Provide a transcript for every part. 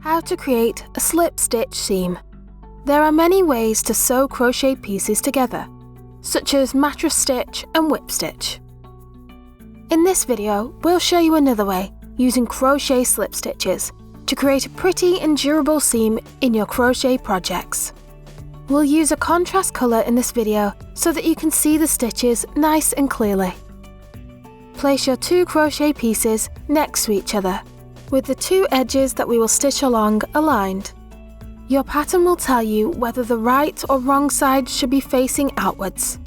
How to create a slip stitch seam. There are many ways to sew crochet pieces together, such as mattress stitch and whip stitch. In this video, we'll show you another way, using crochet slip stitches, to create a pretty and durable seam in your crochet projects. We'll use a contrast colour in this video so that you can see the stitches nice and clearly. Place your two crochet pieces next to each other, with the two edges that we will stitch along aligned. Your pattern will tell you whether the right or wrong side should be facing outwards.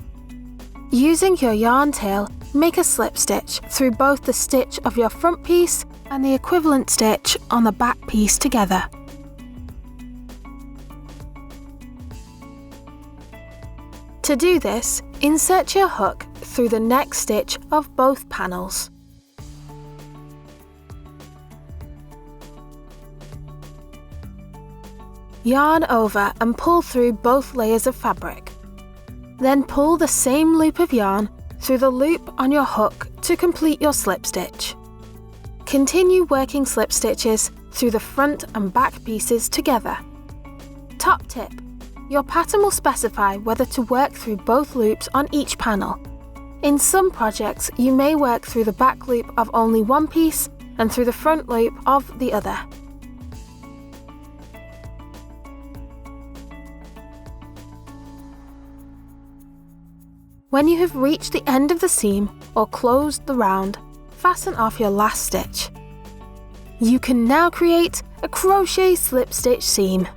Using your yarn tail, make a slip stitch through both the stitch of your front piece and the equivalent stitch on the back piece together. To do this, insert your hook through the next stitch of both panels. Yarn over and pull through both layers of fabric. Then pull the same loop of yarn through the loop on your hook to complete your slip stitch. Continue working slip stitches through the front and back pieces together. Top tip: your pattern will specify whether to work through both loops on each panel. In some projects, you may work through the back loop of only one piece and through the front loop of the other. When you have reached the end of the seam or closed the round, fasten off your last stitch. You can now create a crochet slip stitch seam.